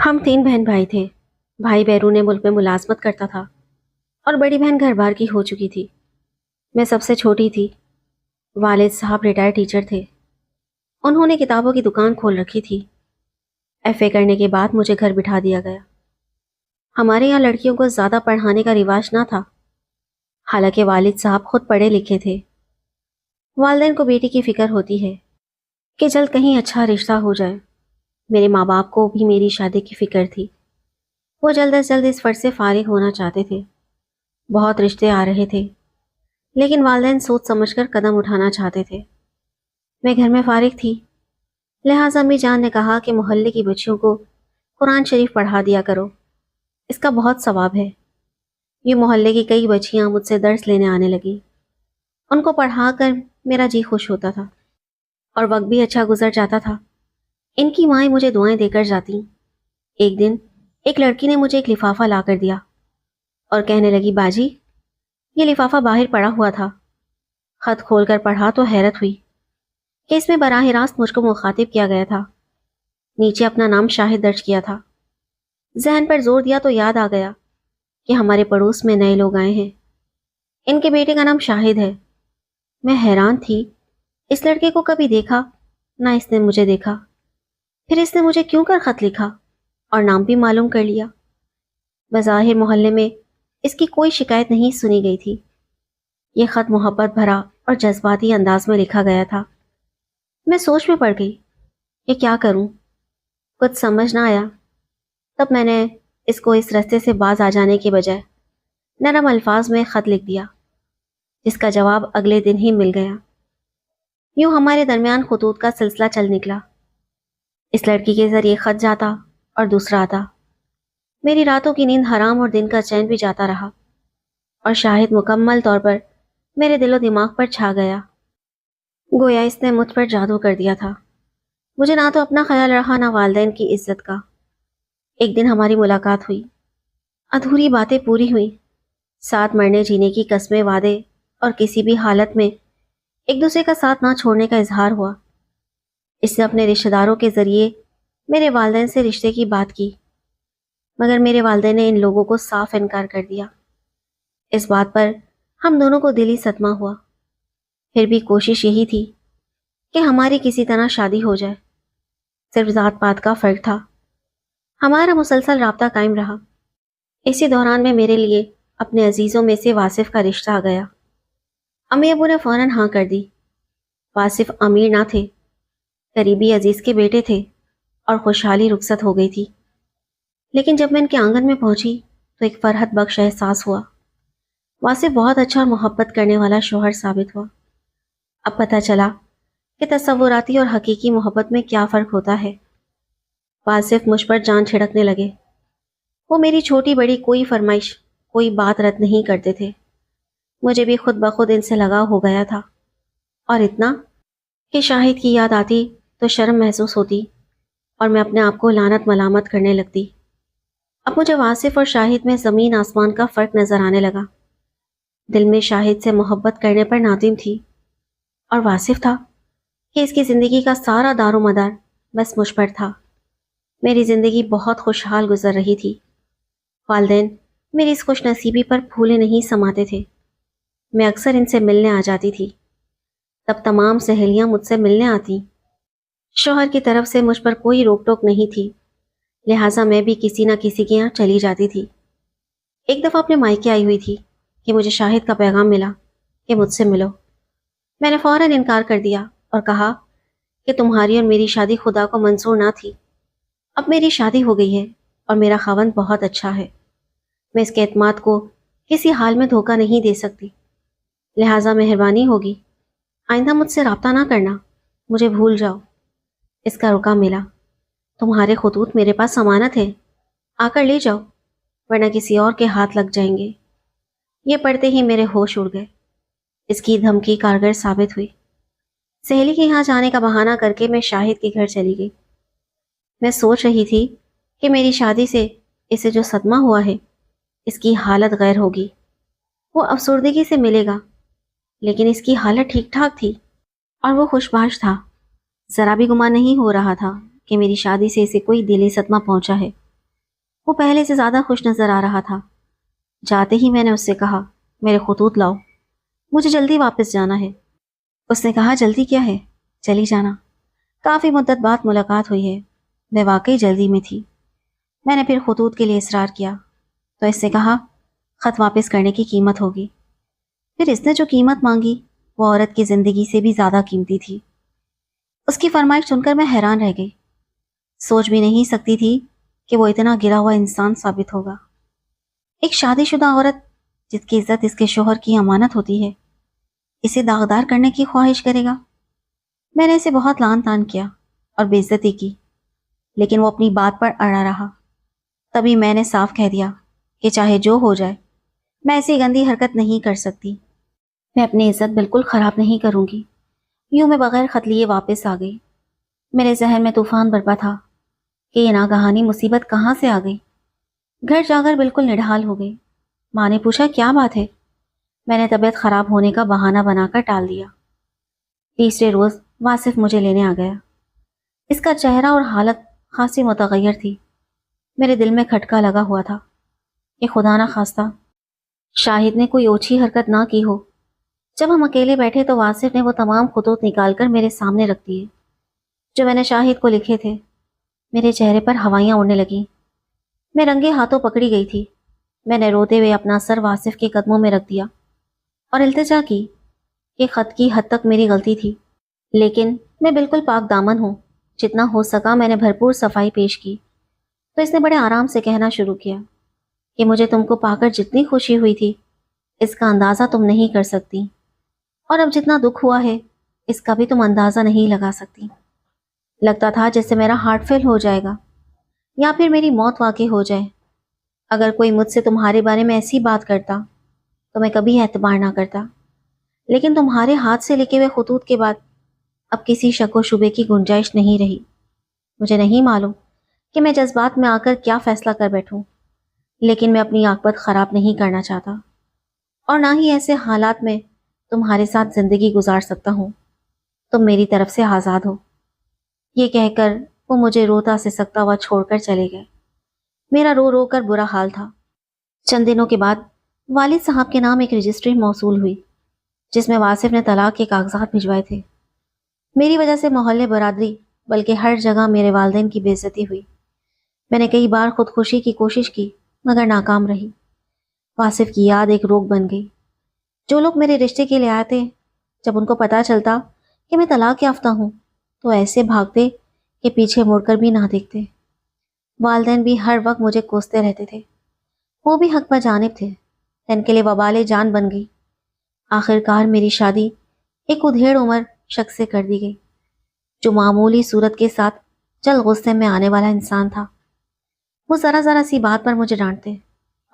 ہم 3 بہن بھائی تھے۔ بھائی بیرون ملک میں ملازمت کرتا تھا اور بڑی بہن گھر بار کی ہو چکی تھی۔ میں سب سے چھوٹی تھی۔ والد صاحب ریٹائر ٹیچر تھے۔ انہوں نے کتابوں کی دکان کھول رکھی تھی۔ ایف اے کرنے کے بعد مجھے گھر بٹھا دیا گیا۔ ہمارے یہاں لڑکیوں کو زیادہ پڑھانے کا رواج نہ تھا، حالانکہ والد صاحب خود پڑھے لکھے تھے۔ والدین کو بیٹی کی فکر ہوتی ہے کہ جلد کہیں اچھا رشتہ ہو جائے۔ میرے ماں باپ کو بھی میری شادی کی فکر تھی۔ وہ جلد از جلد اس فرض سے فارغ ہونا چاہتے تھے۔ بہت رشتے آ رہے تھے، لیکن والدین سوچ سمجھ کر قدم اٹھانا چاہتے تھے۔ میں گھر میں فارغ تھی، لہٰذا امی جان نے کہا کہ محلے کی بچیوں کو قرآن شریف پڑھا دیا کرو، اس کا بہت ثواب ہے۔ یہ محلے کی کئی بچیاں مجھ سے درس لینے آنے لگیں۔ ان کو پڑھا کر میرا جی خوش ہوتا تھا اور وقت بھی اچھا گزر جاتا تھا۔ ان کی مائیں مجھے دعائیں دے کر جاتیں۔ ایک دن ایک لڑکی نے مجھے ایک لفافہ لا کر دیا اور کہنے لگی، باجی یہ لفافہ باہر پڑا ہوا تھا۔ خط کھول کر پڑھا تو حیرت ہوئی کہ اس میں براہ راست مجھ کو مخاطب کیا گیا تھا۔ نیچے اپنا نام شاہد درج کیا تھا۔ ذہن پر زور دیا تو یاد آ گیا کہ ہمارے پڑوس میں نئے لوگ آئے ہیں، ان کے بیٹے کا نام شاہد ہے۔ میں حیران تھی، اس لڑکے کو کبھی دیکھا نہ اس نے مجھے دیکھا، پھر اس نے مجھے کیوں کر خط لکھا اور نام بھی معلوم کر لیا۔ بظاہر محلے میں اس کی کوئی شکایت نہیں سنی گئی تھی۔ یہ خط محبت بھرا اور جذباتی انداز میں لکھا گیا تھا۔ میں سوچ میں پڑ گئی کہ کیا کروں، کچھ سمجھ نہ آیا۔ تب میں نے اس کو اس رستے سے باز آ جانے کے بجائے نرم الفاظ میں خط لکھ دیا، جس کا جواب اگلے دن ہی مل گیا۔ یوں ہمارے درمیان خطوط کا سلسلہ چل نکلا۔ اس لڑکی کے ذریعے خط جاتا اور دوسرا آتا۔ میری راتوں کی نیند حرام اور دن کا چین بھی جاتا رہا، اور شاہد مکمل طور پر میرے دل و دماغ پر چھا گیا۔ گویا اس نے مجھ پر جادو کر دیا تھا۔ مجھے نہ تو اپنا خیال رہا نہ والدین کی عزت کا۔ ایک دن ہماری ملاقات ہوئی، ادھوری باتیں پوری ہوئیں، ساتھ مرنے جینے کی قسمیں، وعدے اور کسی بھی حالت میں ایک دوسرے کا ساتھ نہ چھوڑنے کا اظہار ہوا۔ اس نے اپنے رشتہ داروں کے ذریعے میرے والدین سے رشتے کی بات کی، مگر میرے والدین نے ان لوگوں کو صاف انکار کر دیا۔ اس بات پر ہم دونوں کو دلی صدمہ ہوا۔ پھر بھی کوشش یہی تھی کہ ہماری کسی طرح شادی ہو جائے۔ صرف ذات پات کا فرق تھا۔ ہمارا مسلسل رابطہ قائم رہا۔ اسی دوران میں میرے لیے اپنے عزیزوں میں سے واصف کا رشتہ آ گیا۔ امی ابو نے فوراً ہاں کر دی۔ واصف امیر نہ تھے، قریبی عزیز کے بیٹے تھے، اور خوشحالی رخصت ہو گئی تھی۔ لیکن جب میں ان کے آنگن میں پہنچی تو ایک فرحت بخش احساس ہوا۔ واصف بہت اچھا اور محبت کرنے والا شوہر ثابت ہوا۔ اب پتہ چلا کہ تصوراتی اور حقیقی محبت میں کیا فرق ہوتا ہے۔ واصف مجھ پر جان چھڑکنے لگے۔ وہ میری چھوٹی بڑی کوئی فرمائش، کوئی بات رد نہیں کرتے تھے۔ مجھے بھی خود بخود ان سے لگاؤ ہو گیا تھا، اور اتنا کہ شاہد کی یاد آتی تو شرم محسوس ہوتی اور میں اپنے آپ کو لعنت ملامت کرنے لگتی۔ اب مجھے واصف اور شاہد میں زمین آسمان کا فرق نظر آنے لگا۔ دل میں شاہد سے محبت کرنے پر نادم تھی، اور واصف تھا کہ اس کی زندگی کا سارا دار و مدار بس مجھ پر تھا۔ میری زندگی بہت خوشحال گزر رہی تھی۔ والدین میری اس خوش نصیبی پر پھولے نہیں سماتے تھے۔ میں اکثر ان سے ملنے آ جاتی تھی۔ تب تمام سہیلیاں مجھ سے ملنے آتی۔ شوہر کی طرف سے مجھ پر کوئی روک ٹوک نہیں تھی، لہٰذا میں بھی کسی نہ کسی کے یہاں چلی جاتی تھی۔ ایک دفعہ اپنے مائکے آئی ہوئی تھی کہ مجھے شاہد کا پیغام ملا کہ مجھ سے ملو۔ میں نے فوراً انکار کر دیا اور کہا کہ تمہاری اور میری شادی خدا کو منظور نہ تھی۔ اب میری شادی ہو گئی ہے اور میرا خاوند بہت اچھا ہے۔ میں اس کے اعتماد کو کسی حال میں دھوکہ نہیں دے سکتی، لہٰذا مہربانی ہوگی آئندہ مجھ سے رابطہ نہ کرنا، مجھے بھول جاؤ۔ اس کا رکا ملا۔ تمہارے خطوط میرے پاس امانت ہے، آ کر لے جاؤ، ورنہ کسی اور کے ہاتھ لگ جائیں گے۔ یہ پڑھتے ہی میرے ہوش اڑ گئے۔ اس کی دھمکی کارگر ثابت ہوئی۔ سہیلی کے یہاں جانے کا بہانہ کر کے میں شاہد کے گھر چلی گئی۔ میں سوچ رہی تھی کہ میری شادی سے اسے جو صدمہ ہوا ہے، اس کی حالت غیر ہوگی، وہ افسردگی سے ملے گا، لیکن اس کی حالت ٹھیک ٹھاک تھی اور وہ خوش باش تھا۔ ذرا بھی گمان نہیں ہو رہا تھا کہ میری شادی سے اسے کوئی دلی صدمہ پہنچا ہے۔ وہ پہلے سے زیادہ خوش نظر آ رہا تھا۔ جاتے ہی میں نے اس سے کہا، میرے خطوط لاؤ، مجھے جلدی واپس جانا ہے۔ اس نے کہا، جلدی کیا ہے، چلی جانا، کافی مدت بعد ملاقات ہوئی ہے، میں واقعی جلدی میں تھی۔ میں نے پھر خطوط کے لیے اصرار کیا تو اس نے کہا، خط واپس کرنے کی قیمت ہوگی۔ پھر اس نے جو قیمت مانگی وہ عورت کی زندگی سے بھی زیادہ قیمتی تھی۔ اس کی فرمائش سن کر میں حیران رہ گئی، سوچ بھی نہیں سکتی تھی کہ وہ اتنا گرا ہوا انسان ثابت ہوگا۔ ایک شادی شدہ عورت جس کی عزت اس کے شوہر کی امانت ہوتی ہے، اسے داغدار کرنے کی خواہش کرے گا۔ میں نے اسے بہت لان تان کیا اور بے عزتی کی، لیکن وہ اپنی بات پر اڑا رہا۔ تبھی میں نے صاف کہہ دیا کہ چاہے جو ہو جائے، میں ایسی گندی حرکت نہیں کر سکتی، میں اپنی عزت بالکل خراب نہیں کروں گی۔ یوں میں بغیر خط لیے واپس آ گئی۔ میرے ذہن میں طوفان برپا تھا کہ یہ ناگہانی مصیبت کہاں سے آ گئی۔ گھر جا کر بالکل نڈھال ہو گئی۔ ماں نے پوچھا، کیا بات ہے؟ میں نے طبیعت خراب ہونے کا بہانہ بنا کر ٹال دیا۔ تیسرے روز واصف مجھے لینے آ گیا۔ اس کا چہرہ اور حالت خاصی متغیر تھی۔ میرے دل میں کھٹکا لگا ہوا تھا کہ خدا نہ خواستہ شاہد نے کوئی اوچھی حرکت نہ کی ہو۔ جب ہم اکیلے بیٹھے تو واصف نے وہ تمام خطوط نکال کر میرے سامنے رکھ دیے جو میں نے شاہد کو لکھے تھے۔ میرے چہرے پر ہوائیاں اڑنے لگیں۔ میں رنگے ہاتھوں پکڑی گئی تھی۔ میں نے روتے ہوئے اپنا سر واصف کے قدموں میں رکھ دیا اور التجا کی کہ خط کی حد تک میری غلطی تھی، لیکن میں بالکل پاک دامن ہوں۔ جتنا ہو سکا میں نے بھرپور صفائی پیش کی تو اس نے بڑے آرام سے کہنا شروع کیا کہ مجھے تم کو پا کر جتنی خوشی ہوئی تھی اس کا اندازہ تم نہیں کر سکتی، اور اب جتنا دکھ ہوا ہے اس کا بھی تم اندازہ نہیں لگا سکتی۔ لگتا تھا جیسے میرا ہارٹ فیل ہو جائے گا یا پھر میری موت واقع ہو جائے۔ اگر کوئی مجھ سے تمہارے بارے میں ایسی بات کرتا تو میں کبھی اعتبار نہ کرتا، لیکن تمہارے ہاتھ سے لکھے ہوئے خطوط کے بعد اب کسی شک و شبے کی گنجائش نہیں رہی۔ مجھے نہیں معلوم کہ میں جذبات میں آ کر کیا فیصلہ کر بیٹھوں، لیکن میں اپنی عاقبت خراب نہیں کرنا چاہتا، اور نہ ہی ایسے حالات میں تمہارے ساتھ زندگی گزار سکتا ہوں۔ تم میری طرف سے آزاد ہو۔ یہ کہہ کر وہ مجھے روتا سے سکتا ہوا چھوڑ کر چلے گئے۔ میرا رو رو کر برا حال تھا۔ چند دنوں کے بعد والد صاحب کے نام ایک رجسٹری موصول ہوئی جس میں واصف نے طلاق کے کاغذات بھجوائے تھے۔ میری وجہ سے محلے برادری بلکہ ہر جگہ میرے والدین کی بے عزتی ہوئی۔ میں نے کئی بار خودکشی کی کوشش کی مگر ناکام رہی۔ واصف کی یاد ایک روگ بن گئی۔ جو لوگ میرے رشتے کے لیے آئے تھے، جب ان کو پتہ چلتا کہ میں طلاق یافتہ ہوں تو ایسے بھاگتے کہ پیچھے مڑ کر بھی نہ دیکھتے۔ والدین بھی ہر وقت مجھے کوستے رہتے تھے۔ وہ بھی حق بجانب تھے، ان کے لیے وبال جان بن گئی۔ آخر کار میری شادی ایک ادھیڑ عمر شخص سے کر دی گئی جو معمولی صورت کے ساتھ جلد غصے میں آنے والا انسان تھا۔ وہ ذرا ذرا سی بات پر مجھے ڈانٹتے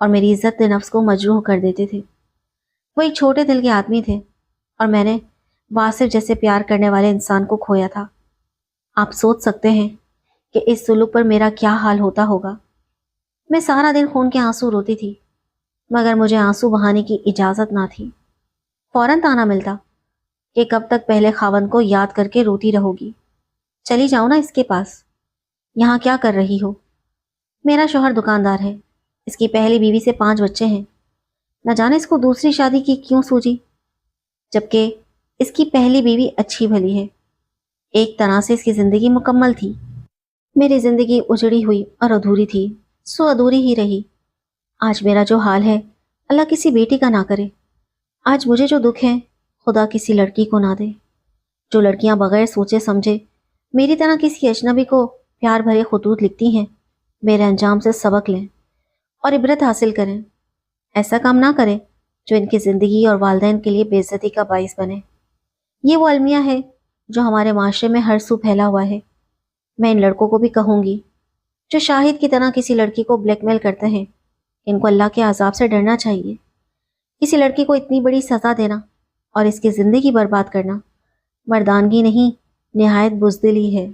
اور میری عزت نفس کو مجروح کر دیتے تھے۔ وہ ایک چھوٹے دل کے آدمی تھے اور میں نے واصف جیسے پیار کرنے والے انسان کو کھویا تھا۔ آپ سوچ سکتے ہیں کہ اس سلوک پر میرا کیا حال ہوتا ہوگا۔ میں سارا دن خون کے آنسو روتی تھی مگر مجھے آنسو بہانے کی اجازت نہ تھی۔ فوراً تانا ملتا کہ کب تک پہلے خاوند کو یاد کر کے روتی رہو گی، چلی جاؤ نا اس کے پاس، یہاں کیا کر رہی ہو؟ میرا شوہر دکاندار ہے، اس کی پہلی بیوی سے 5 بچے ہیں، نہ جانے اس کو دوسری شادی کی کیوں سوجی، جبکہ اس کی پہلی بیوی اچھی بھلی ہے، ایک طرح سے اس کی زندگی مکمل تھی۔ میری زندگی اجڑی ہوئی اور ادھوری تھی، سو ادھوری ہی رہی۔ آج میرا جو حال ہے اللہ کسی بیٹی کا نہ کرے۔ آج مجھے جو دکھ ہے خدا کسی لڑکی کو نہ دے۔ جو لڑکیاں بغیر سوچے سمجھے میری طرح کسی اجنبی کو پیار بھرے خطوط لکھتی ہیں، میرے انجام سے سبق لیں اور عبرت حاصل کریں۔ ایسا کام نہ کریں جو ان کی زندگی اور والدین کے لیے بے عزتی کا باعث بنے۔ یہ وہ المیہ ہے جو ہمارے معاشرے میں ہر سو پھیلا ہوا ہے۔ میں ان لڑکوں کو بھی کہوں گی جو شاہد کی طرح کسی لڑکی کو بلیک میل کرتے ہیں، ان کو اللہ کے عذاب سے ڈرنا چاہیے۔ کسی لڑکی کو اتنی بڑی سزا دینا اور اس کی زندگی برباد کرنا مردانگی نہیں، نہایت بزدلی ہے۔